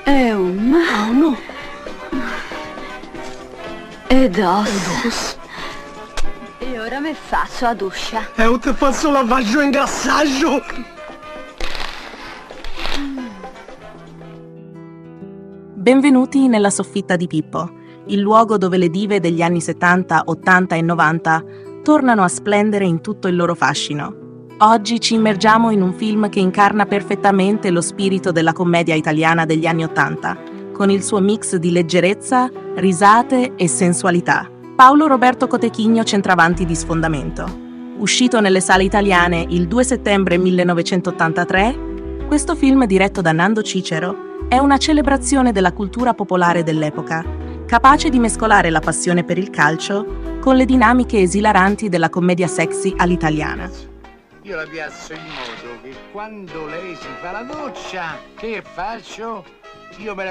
Oh no. E dos. E ora mi faccio a doccia. Eu te faccio lavaggio e ingrassaggio. Benvenuti nella soffitta di Pippo, il luogo dove le dive degli anni 70, 80 e 90 tornano a splendere in tutto il loro fascino. Oggi ci immergiamo in un film che incarna perfettamente lo spirito della commedia italiana degli anni 80, con il suo mix di leggerezza, risate e sensualità. Paolo Roberto Cotechigno, centravanti di sfondamento. Uscito nelle sale italiane il 2 settembre 1983, questo film, diretto da Nando Cicero, è una celebrazione della cultura popolare dell'epoca, capace di mescolare la passione per il calcio con le dinamiche esilaranti della commedia sexy all'italiana. Io la piazzo in modo che quando lei si fa la doccia, che faccio? Io me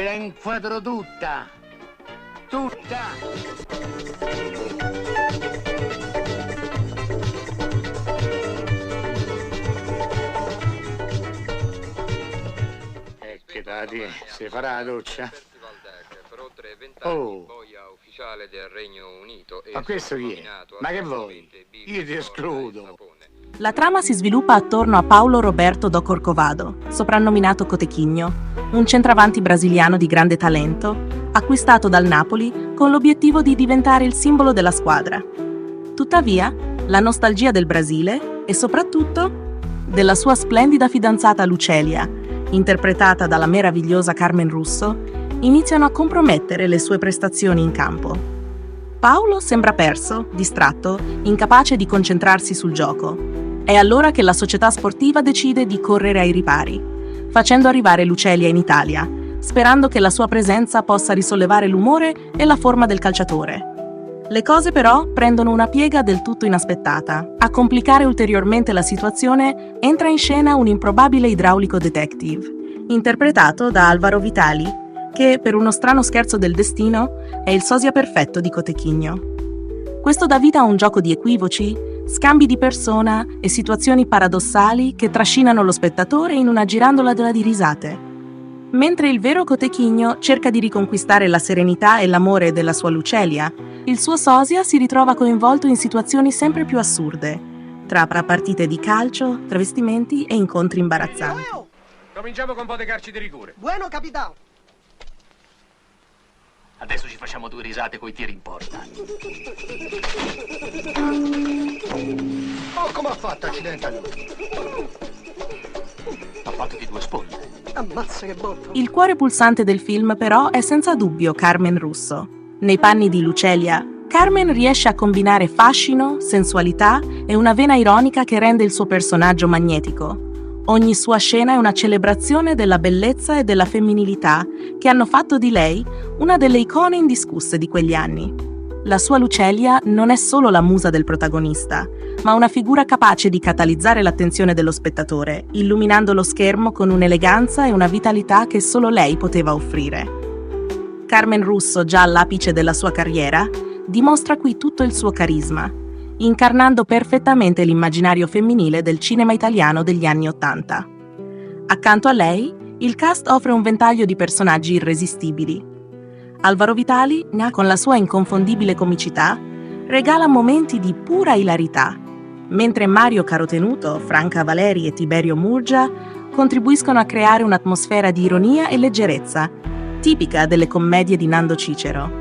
la inquadro tutta. Tutta! Che dati, si farà la doccia? Oh! Del Regno Unito. Ma questo chi è? Ma che vuoi? Io ti escludo. La trama si sviluppa attorno a Paulo Roberto do Corcovado, soprannominato Cotechigno, un centravanti brasiliano di grande talento, acquistato dal Napoli con l'obiettivo di diventare il simbolo della squadra. Tuttavia, la nostalgia del Brasile e soprattutto della sua splendida fidanzata Lucelia, interpretata dalla meravigliosa Carmen Russo, iniziano a compromettere le sue prestazioni in campo. Paolo sembra perso, distratto, incapace di concentrarsi sul gioco. È allora che la società sportiva decide di correre ai ripari, facendo arrivare Lucelia in Italia, sperando che la sua presenza possa risollevare l'umore e la forma del calciatore. Le cose però prendono una piega del tutto inaspettata. A complicare ulteriormente la situazione entra in scena un improbabile idraulico detective, interpretato da Alvaro Vitali, che, per uno strano scherzo del destino, è il sosia perfetto di Cotechigno. Questo dà vita a un gioco di equivoci, scambi di persona e situazioni paradossali che trascinano lo spettatore in una girandola di risate. Mentre il vero Cotechigno cerca di riconquistare la serenità e l'amore della sua Lucelia, il suo sosia si ritrova coinvolto in situazioni sempre più assurde, tra partite di calcio, travestimenti e incontri imbarazzanti. Cominciamo con un po' di carci di rigore. Bueno, capitano. Adesso ci facciamo due risate coi tiri in porta. Oh, come ha fatto, accidente a lui? Ha fatto di due spoglie. Ammazza che botta. Il cuore pulsante del film, però, è senza dubbio Carmen Russo. Nei panni di Lucelia, Carmen riesce a combinare fascino, sensualità e una vena ironica che rende il suo personaggio magnetico. Ogni sua scena è una celebrazione della bellezza e della femminilità che hanno fatto di lei una delle icone indiscusse di quegli anni. La sua Lucelia non è solo la musa del protagonista, ma una figura capace di catalizzare l'attenzione dello spettatore, illuminando lo schermo con un'eleganza e una vitalità che solo lei poteva offrire. Carmen Russo, già all'apice della sua carriera, dimostra qui tutto il suo carisma, incarnando perfettamente l'immaginario femminile del cinema italiano degli anni '80. Accanto a lei, il cast offre un ventaglio di personaggi irresistibili. Alvaro Vitali, con la sua inconfondibile comicità, regala momenti di pura ilarità, mentre Mario Carotenuto, Franca Valeri e Tiberio Murgia contribuiscono a creare un'atmosfera di ironia e leggerezza, tipica delle commedie di Nando Cicero.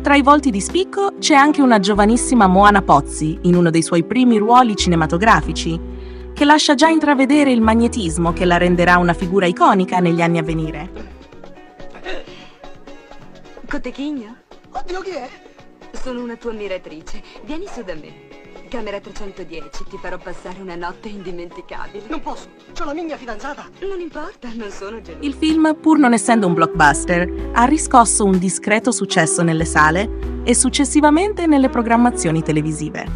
Tra i volti di spicco c'è anche una giovanissima Moana Pozzi, in uno dei suoi primi ruoli cinematografici, che lascia già intravedere il magnetismo che la renderà una figura iconica negli anni a venire. Cotechigno? Oddio, chi è? Sono una tua ammiratrice. Vieni su da me. Camera 310, ti farò passare una notte indimenticabile. Non posso, c'ho la mia fidanzata. Non importa, non sono gelosa. Il film, pur non essendo un blockbuster, ha riscosso un discreto successo nelle sale e successivamente nelle programmazioni televisive.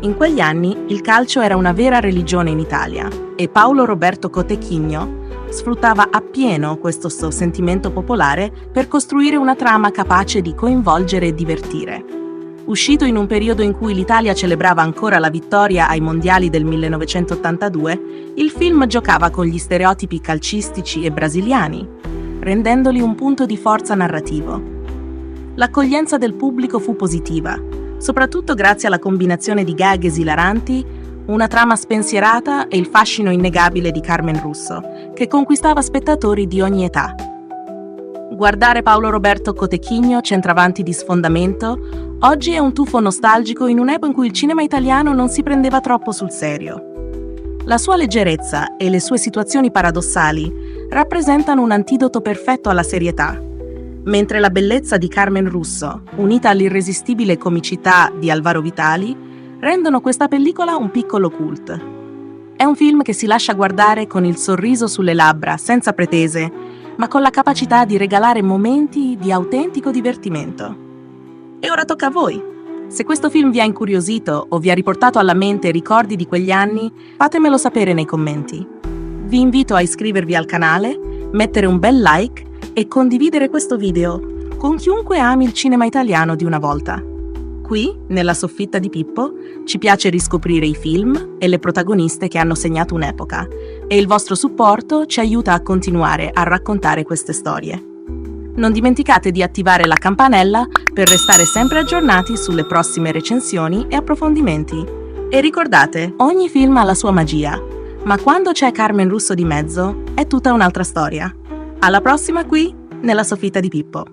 In quegli anni il calcio era una vera religione in Italia e Paolo Roberto Cotechigno sfruttava appieno questo sentimento popolare per costruire una trama capace di coinvolgere e divertire. Uscito in un periodo in cui l'Italia celebrava ancora la vittoria ai mondiali del 1982, il film giocava con gli stereotipi calcistici e brasiliani, rendendoli un punto di forza narrativo. L'accoglienza del pubblico fu positiva, soprattutto grazie alla combinazione di gag esilaranti, una trama spensierata e il fascino innegabile di Carmen Russo, che conquistava spettatori di ogni età. Guardare Paolo Roberto Cotechigno, centravanti di sfondamento, oggi è un tuffo nostalgico in un'epoca in cui il cinema italiano non si prendeva troppo sul serio. La sua leggerezza e le sue situazioni paradossali rappresentano un antidoto perfetto alla serietà, mentre la bellezza di Carmen Russo, unita all'irresistibile comicità di Alvaro Vitali, rendono questa pellicola un piccolo cult. È un film che si lascia guardare con il sorriso sulle labbra, senza pretese, ma con la capacità di regalare momenti di autentico divertimento. E ora tocca a voi. Se questo film vi ha incuriosito o vi ha riportato alla mente ricordi di quegli anni, fatemelo sapere nei commenti. Vi invito a iscrivervi al canale, mettere un bel like e condividere questo video con chiunque ami il cinema italiano di una volta. Qui, nella soffitta di Pippo, ci piace riscoprire i film e le protagoniste che hanno segnato un'epoca, e il vostro supporto ci aiuta a continuare a raccontare queste storie. Non dimenticate di attivare la campanella per restare sempre aggiornati sulle prossime recensioni e approfondimenti. E ricordate, ogni film ha la sua magia, ma quando c'è Carmen Russo di mezzo è tutta un'altra storia. Alla prossima qui, nella soffitta di Pippo.